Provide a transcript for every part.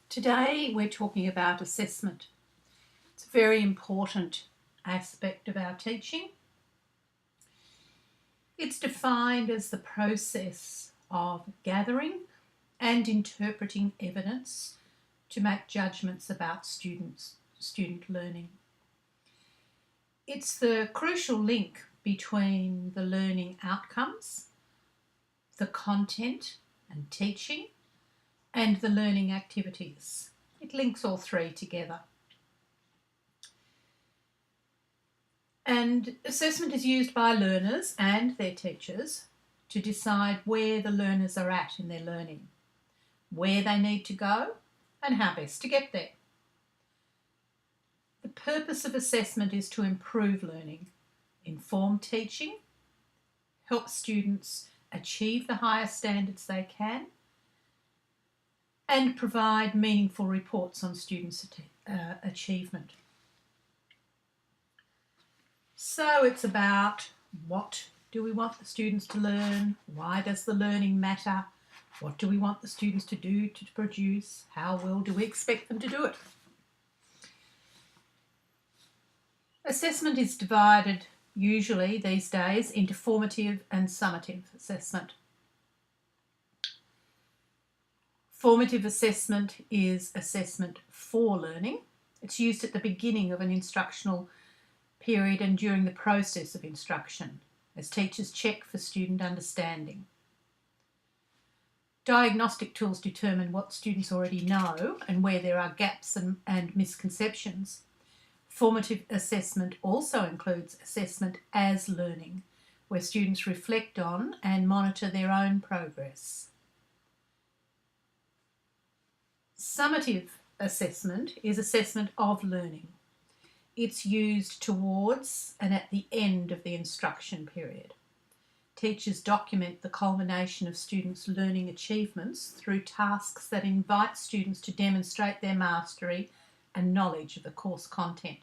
Today we're talking about assessment. It's a very important aspect of our teaching. It's defined as the process of gathering and interpreting evidence to make judgments about student learning. It's the crucial link between the learning outcomes, the content and teaching, and the learning activities. It links all three together. And assessment is used by learners and their teachers to decide where the learners are at in their learning, where they need to go, and how best to get there. The purpose of assessment is to improve learning, inform teaching, help students achieve the highest standards they can, and provide meaningful reports on students' achievement. So it's about what do we want the students to learn, why does the learning matter, what do we want the students to do to produce, how well do we expect them to do it. Assessment is divided usually these days into formative and summative assessment. Formative assessment is assessment for learning. It's used at the beginning of an instructional period and during the process of instruction as teachers check for student understanding. Diagnostic tools determine what students already know and where there are gaps and misconceptions. Formative assessment also includes assessment as learning, where students reflect on and monitor their own progress. Summative assessment is assessment of learning. It's used towards and at the end of the instruction period. Teachers document the culmination of students' learning achievements through tasks that invite students to demonstrate their mastery and knowledge of the course content.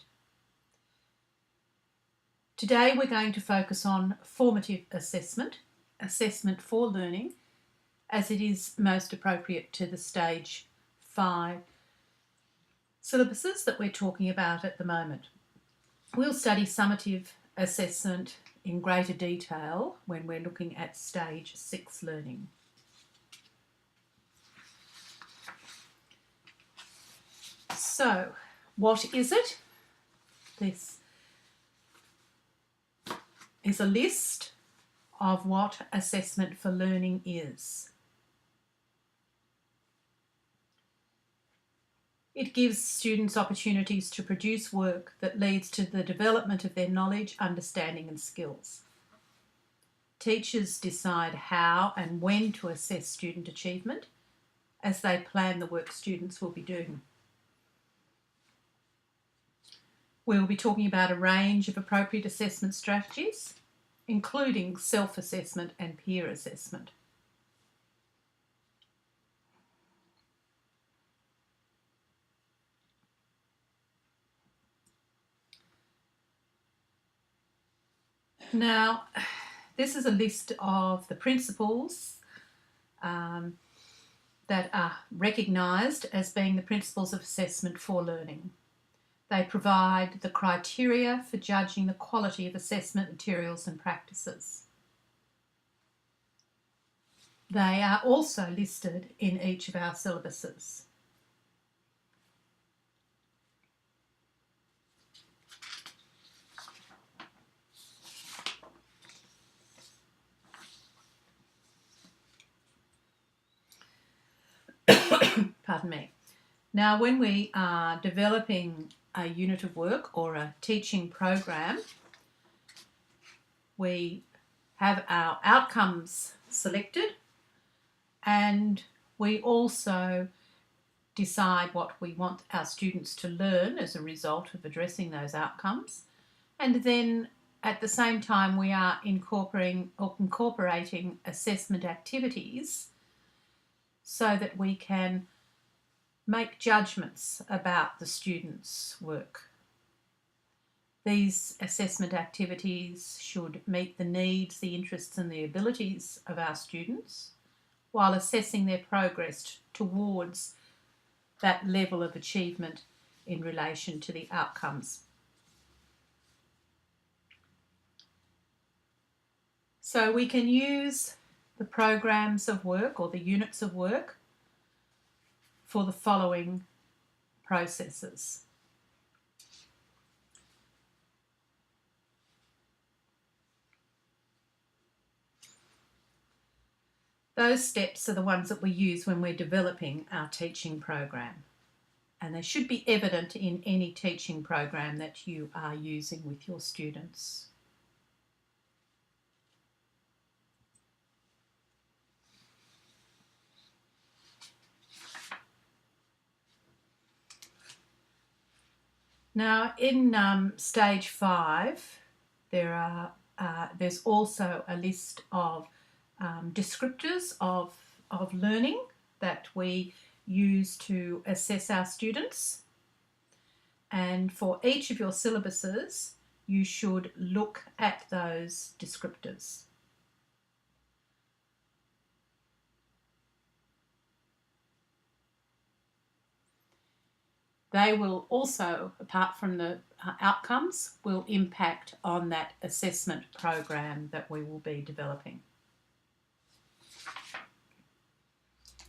Today we're going to focus on formative assessment, assessment for learning, as it is most appropriate to the Stage 5 syllabuses that we're talking about at the moment. We'll study summative assessment in greater detail when we're looking at Stage 6 learning. So, what is it? This is a list of what assessment for learning is. It gives students opportunities to produce work that leads to the development of their knowledge, understanding and skills. Teachers decide how and when to assess student achievement as they plan the work students will be doing. We will be talking about a range of appropriate assessment strategies, including self-assessment and peer assessment. Now, this is a list of the principles that are recognised as being the principles of assessment for learning. They provide the criteria for judging the quality of assessment materials and practices. They are also listed in each of our syllabuses. Pardon me. Now, when we are developing a unit of work or a teaching program, we have our outcomes selected and we also decide what we want our students to learn as a result of addressing those outcomes. And then at the same time we are incorporating assessment activities so that we can make judgments about the students' work. These assessment activities should meet the needs, the interests and the abilities of our students while assessing their progress towards that level of achievement in relation to the outcomes. So we can use the programs of work or the units of work for the following processes. Those steps are the ones that we use when we're developing our teaching program, and they should be evident in any teaching program that you are using with your students. Now, in stage 5, there's also a list of descriptors of learning that we use to assess our students. And for each of your syllabuses, you should look at those descriptors. They will also, apart from the outcomes, will impact on that assessment program that we will be developing.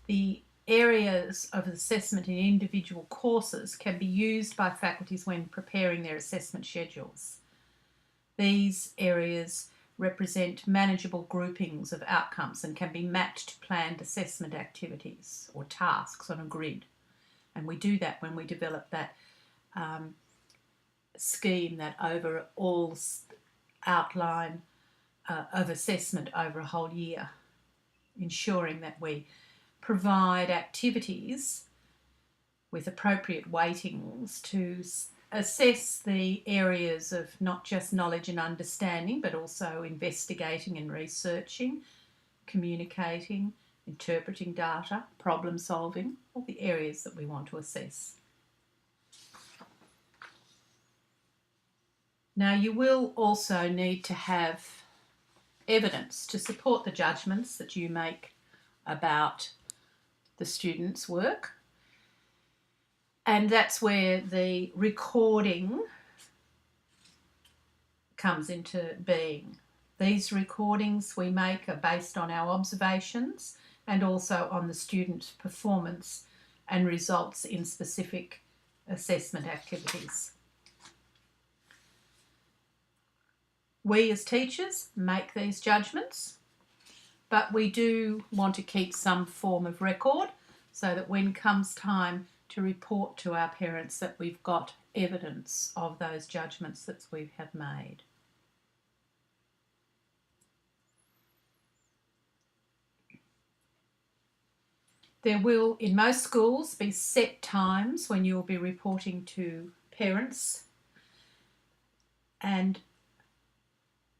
The areas of assessment in individual courses can be used by faculties when preparing their assessment schedules. These areas represent manageable groupings of outcomes and can be mapped to planned assessment activities or tasks on a grid. And we do that when we develop that scheme, that overall outline of assessment over a whole year, ensuring that we provide activities with appropriate weightings to assess the areas of not just knowledge and understanding, but also investigating and researching, communicating, interpreting data, problem solving, all the areas that we want to assess. Now, you will also need to have evidence to support the judgments that you make about the students' work, and that's where the recording comes into being. These recordings we make are based on our observations and also on the student's performance and results in specific assessment activities. We as teachers make these judgments, but we do want to keep some form of record so that when comes time to report to our parents that we've got evidence of those judgments that we have made. There will, in most schools, be set times when you will be reporting to parents, and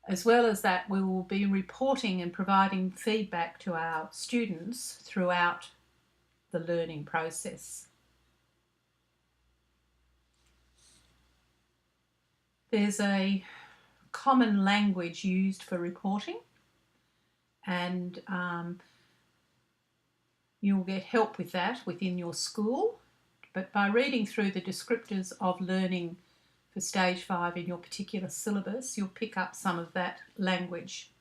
as well as that, we will be reporting and providing feedback to our students throughout the learning process. There's a common language used for reporting, and you'll get help with that within your school, but by reading through the descriptors of learning for stage 5 in your particular syllabus, you'll pick up some of that language.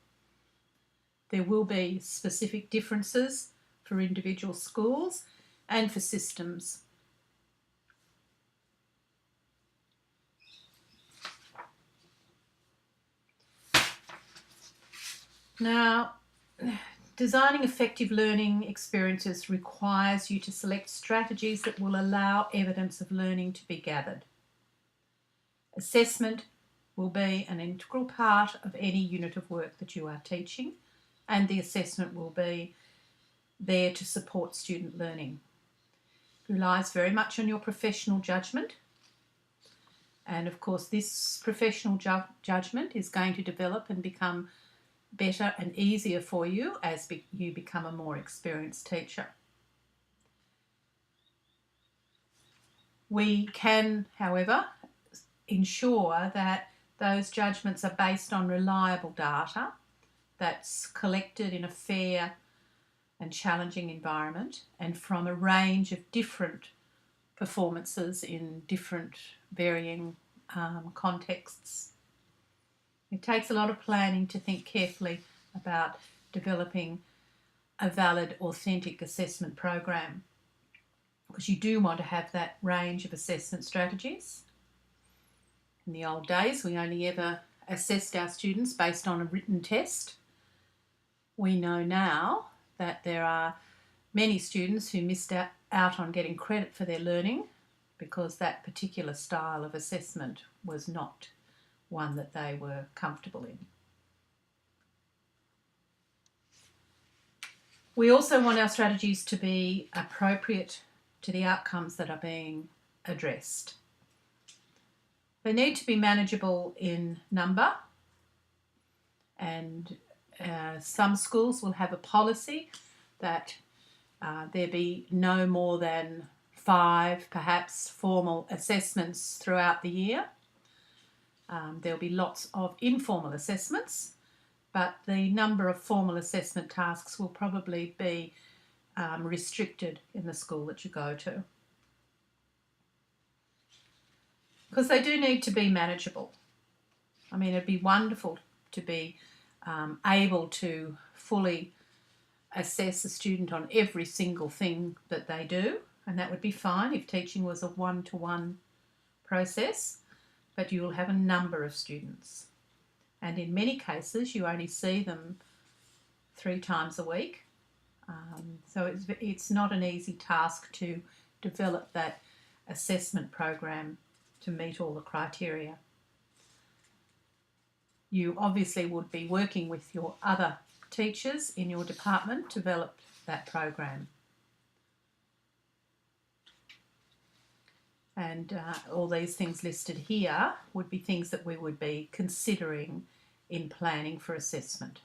There will be specific differences for individual schools and for systems. Now, designing effective learning experiences requires you to select strategies that will allow evidence of learning to be gathered. Assessment will be an integral part of any unit of work that you are teaching, and the assessment will be there to support student learning. It relies very much on your professional judgment, and of course this professional judgment is going to develop and become better and easier for you as you become a more experienced teacher. We can, however, ensure that those judgments are based on reliable data that's collected in a fair and challenging environment and from a range of different performances in different varying contexts. It takes a lot of planning to think carefully about developing a valid, authentic assessment program, because you do want to have that range of assessment strategies. In the old days, we only ever assessed our students based on a written test. We know now that there are many students who missed out on getting credit for their learning because that particular style of assessment was not one that they were comfortable in. We also want our strategies to be appropriate to the outcomes that are being addressed. They need to be manageable in number, and some schools will have a policy that there be no more than 5, perhaps, formal assessments throughout the year. There'll be lots of informal assessments, but the number of formal assessment tasks will probably be restricted in the school that you go to, because they do need to be manageable. I mean, it'd be wonderful to be able to fully assess a student on every single thing that they do, and that would be fine if teaching was a one-to-one process, but you will have a number of students, and in many cases you only see them 3 times a week. So it's not an easy task to develop that assessment program to meet all the criteria. You obviously would be working with your other teachers in your department to develop that program. And all these things listed here would be things that we would be considering in planning for assessment.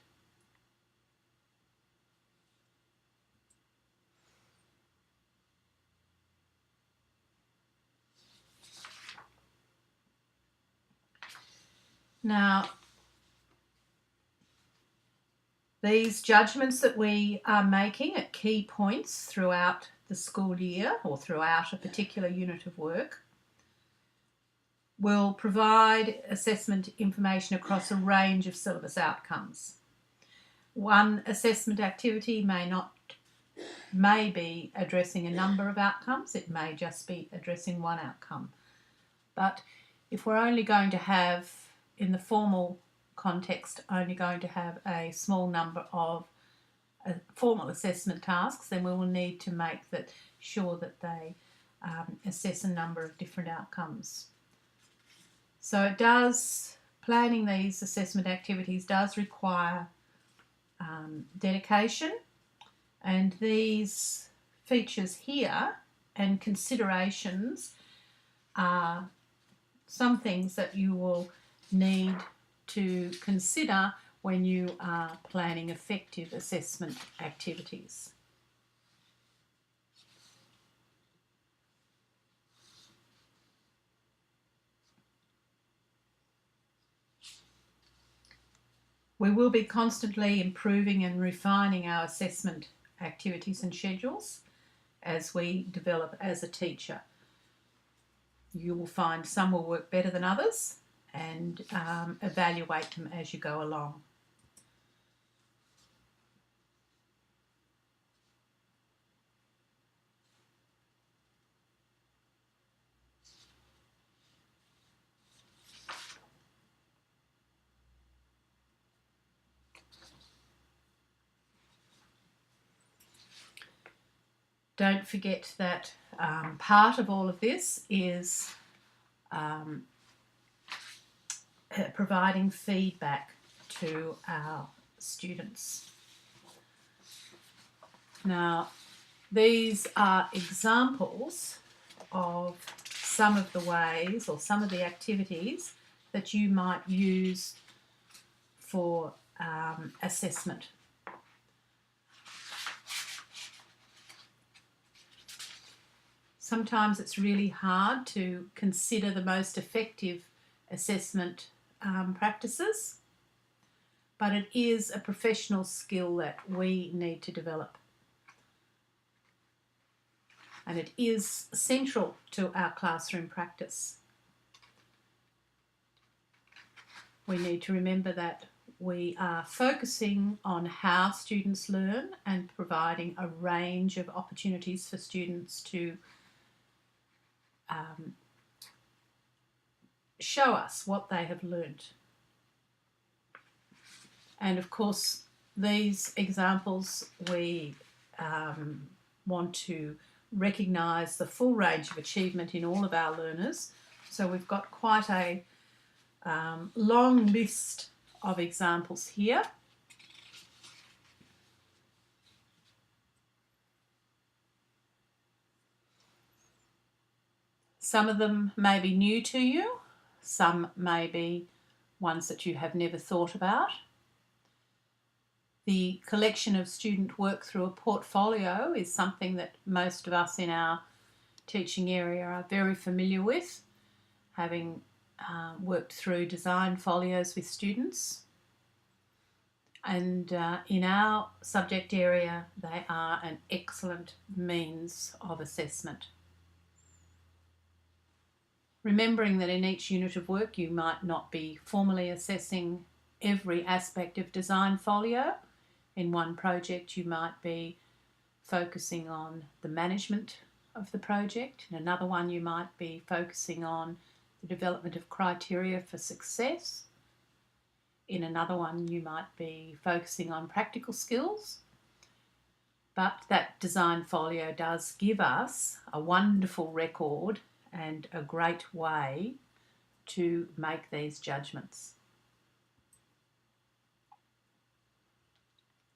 Now, these judgments that we are making at key points throughout the school year or throughout a particular unit of work will provide assessment information across a range of syllabus outcomes. One assessment activity may be addressing a number of outcomes. It may just be addressing one outcome. But if we're only going to have, in the formal context, only going to have a small number of formal assessment tasks, then we will need to make sure that they assess a number of different outcomes. So planning these assessment activities does require dedication, and these features here and considerations are some things that you will need to consider when you are planning effective assessment activities. We will be constantly improving and refining our assessment activities and schedules as we develop as a teacher. You will find some will work better than others, and evaluate them as you go along. Don't forget that part of all of this is providing feedback to our students. Now, these are examples of some of the ways or some of the activities that you might use for assessment. Sometimes it's really hard to consider the most effective assessment practices, but it is a professional skill that we need to develop. and it is central to our classroom practice. We need to remember that we are focusing on how students learn and providing a range of opportunities for students to show us what they have learnt. And of course, these examples, we want to recognise the full range of achievement in all of our learners. So we've got quite a long list of examples here. Some of them may be new to you, some may be ones that you have never thought about. The collection of student work through a portfolio is something that most of us in our teaching area are very familiar with, having worked through design folios with students. And in our subject area, they are an excellent means of assessment. Remembering that in each unit of work you might not be formally assessing every aspect of design folio. In one project you might be focusing on the management of the project. In another one you might be focusing on the development of criteria for success. In another one you might be focusing on practical skills. But that design folio does give us a wonderful record and a great way to make these judgments.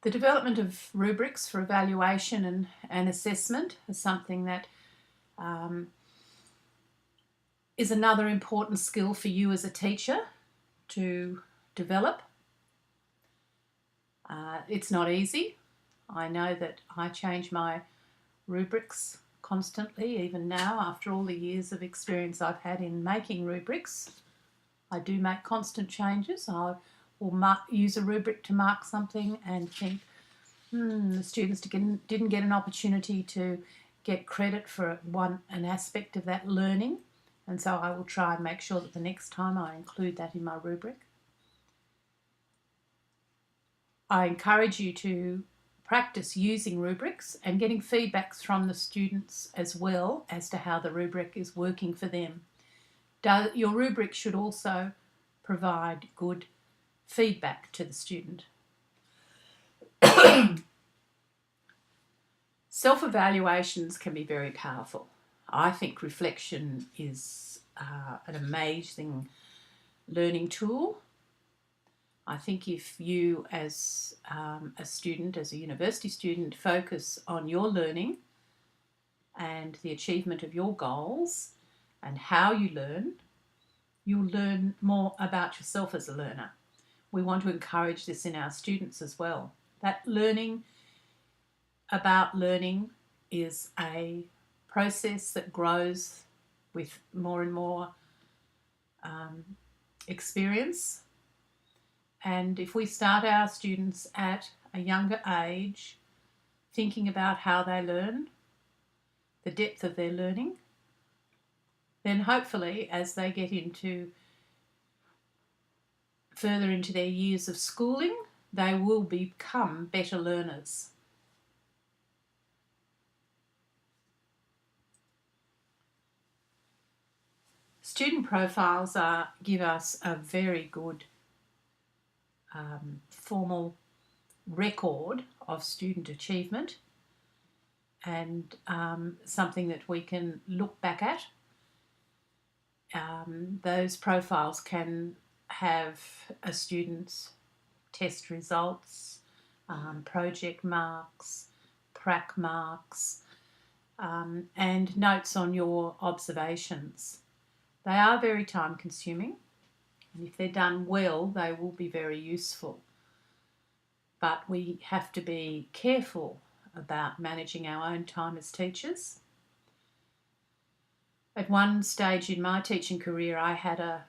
The development of rubrics for evaluation and assessment is something that is another important skill for you as a teacher to develop. It's not easy. I know that I change my rubrics constantly, even now, after all the years of experience I've had in making rubrics. I do make constant changes. I will use a rubric to mark something and think, the students didn't get an opportunity to get credit for an aspect of that learning, and so I will try and make sure that the next time I include that in my rubric. I encourage you to practice using rubrics and getting feedback from the students as well as to how the rubric is working for them. Your rubric should also provide good feedback to the student. Self-evaluations can be very powerful. I think reflection is an amazing learning tool. I think if you as a student, as a university student, focus on your learning and the achievement of your goals and how you learn, you'll learn more about yourself as a learner. We want to encourage this in our students as well. That learning about learning is a process that grows with more and more experience. And if we start our students at a younger age thinking about how they learn, the depth of their learning, then hopefully as they get further into their years of schooling, they will become better learners. Student profiles give us a very good formal record of student achievement and something that we can look back at. Those profiles can have a student's test results, project marks, prac marks, and notes on your observations. They are very time consuming, and if they're done well, they will be very useful. But we have to be careful about managing our own time as teachers. At one stage in my teaching career, I had a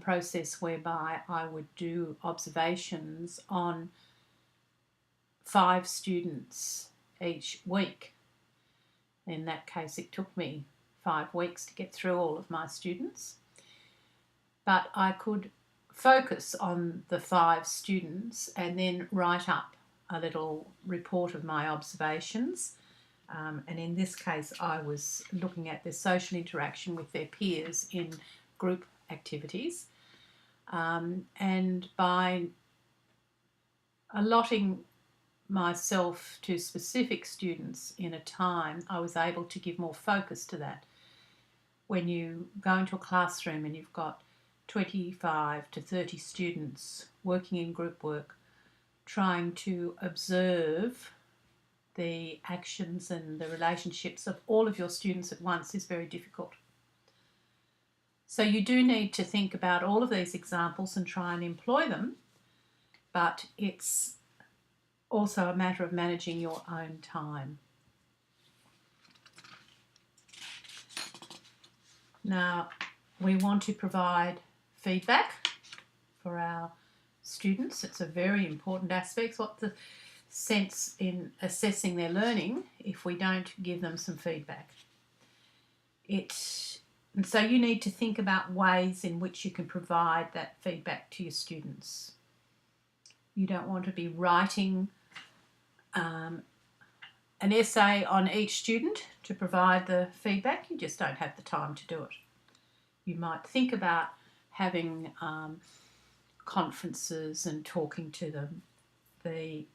process whereby I would do observations on 5 students each week. In that case, it took me 5 weeks to get through all of my students. But I could focus on the 5 students and then write up a little report of my observations. And in this case, I was looking at their social interaction with their peers in group activities. And by allotting myself to specific students in a time, I was able to give more focus to that. When you go into a classroom and you've got 25 to 30 students working in group work, trying to observe the actions and the relationships of all of your students at once is very difficult. So you do need to think about all of these examples and try and employ them, but it's also a matter of managing your own time. Now, we want to provide feedback for our students. It's a very important aspect. What's the sense in assessing their learning if we don't give them some feedback? And so you need to think about ways in which you can provide that feedback to your students. You don't want to be writing an essay on each student to provide the feedback. You just don't have the time to do it. You might think about having conferences and talking to them, the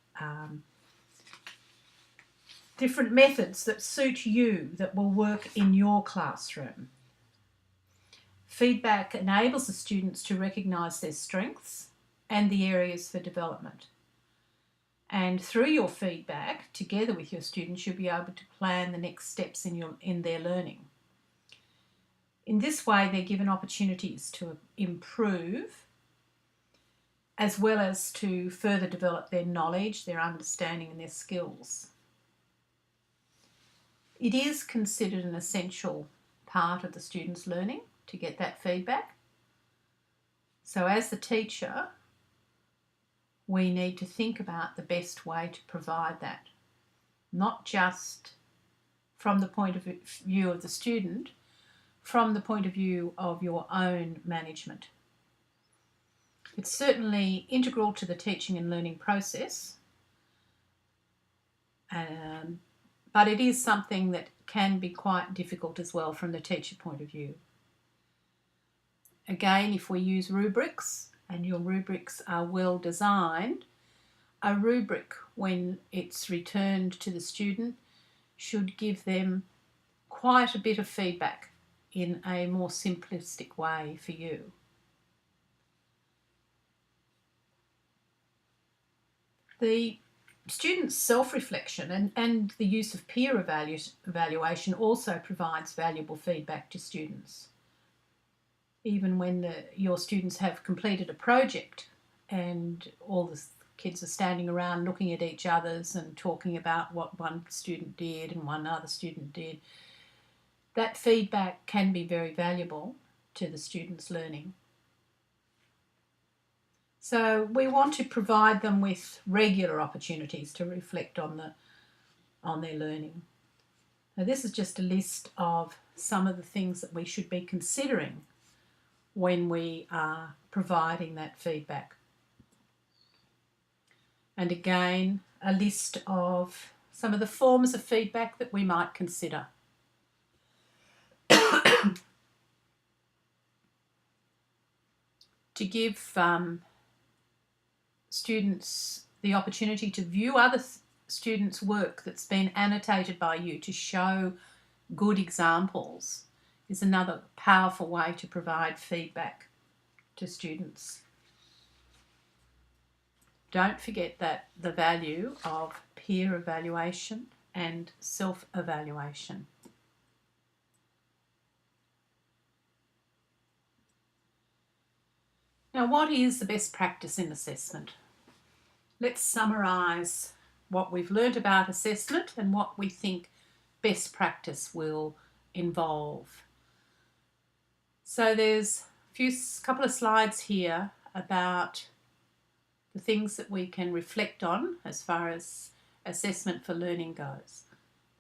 different methods that suit you, that will work in your classroom. Feedback enables the students to recognise their strengths and the areas for development. And through your feedback, together with your students, you'll be able to plan the next steps in their learning. In this way, they're given opportunities to improve, as well as to further develop their knowledge, their understanding and their skills. It is considered an essential part of the student's learning to get that feedback. So as the teacher, we need to think about the best way to provide that, not just from the point of view of the student, from the point of view of your own management. It's certainly integral to the teaching and learning process, but it is something that can be quite difficult as well from the teacher point of view. Again, if we use rubrics and your rubrics are well designed, a rubric, when it's returned to the student, should give them quite a bit of feedback in a more simplistic way for you. The students' self-reflection and the use of peer evaluation also provides valuable feedback to students. Even when your students have completed a project and all the kids are standing around looking at each other's and talking about what one student did and one other student did, that feedback can be very valuable to the students' learning. So we want to provide them with regular opportunities to reflect on their learning. Now, this is just a list of some of the things that we should be considering when we are providing that feedback. And again, a list of some of the forms of feedback that we might consider. To give students the opportunity to view other students' work that's been annotated by you to show good examples is another powerful way to provide feedback to students. Don't forget that the value of peer evaluation and self-evaluation. Now, what is the best practice in assessment? Let's summarise what we've learnt about assessment and what we think best practice will involve. So there's a couple of slides here about the things that we can reflect on as far as assessment for learning goes.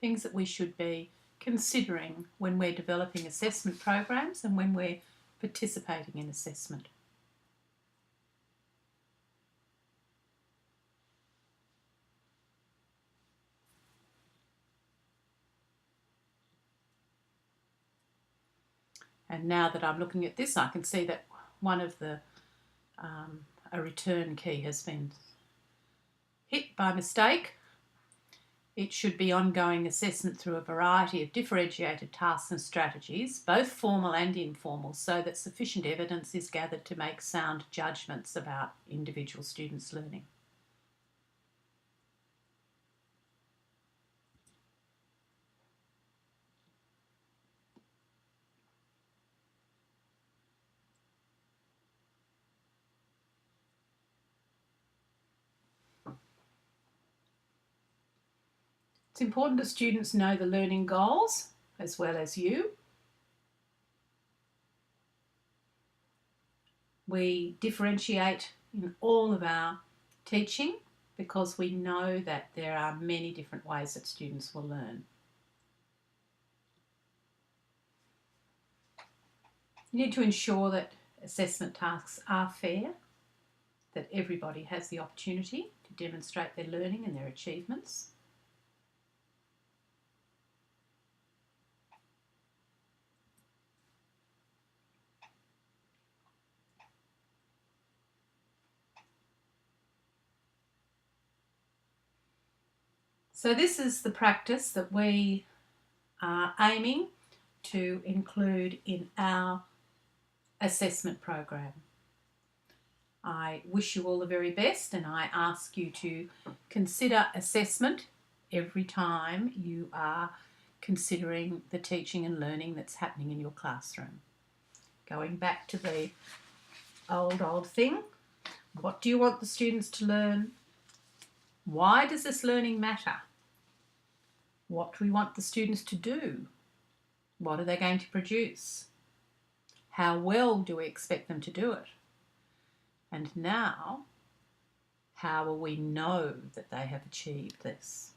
things that we should be considering when we're developing assessment programs and when we're participating in assessment. And now that I'm looking at this, I can see that one of the a return key has been hit by mistake. It should be ongoing assessment through a variety of differentiated tasks and strategies, both formal and informal, so that sufficient evidence is gathered to make sound judgments about individual students' learning. It's important that students know the learning goals as well as you. We differentiate in all of our teaching because we know that there are many different ways that students will learn. You need to ensure that assessment tasks are fair, that everybody has the opportunity to demonstrate their learning and their achievements. So this is the practice that we are aiming to include in our assessment program. I wish you all the very best, and I ask you to consider assessment every time you are considering the teaching and learning that's happening in your classroom. Going back to the old thing, what do you want the students to learn? Why does this learning matter? What do we want the students to do? What are they going to produce? How well do we expect them to do it? And now, how will we know that they have achieved this?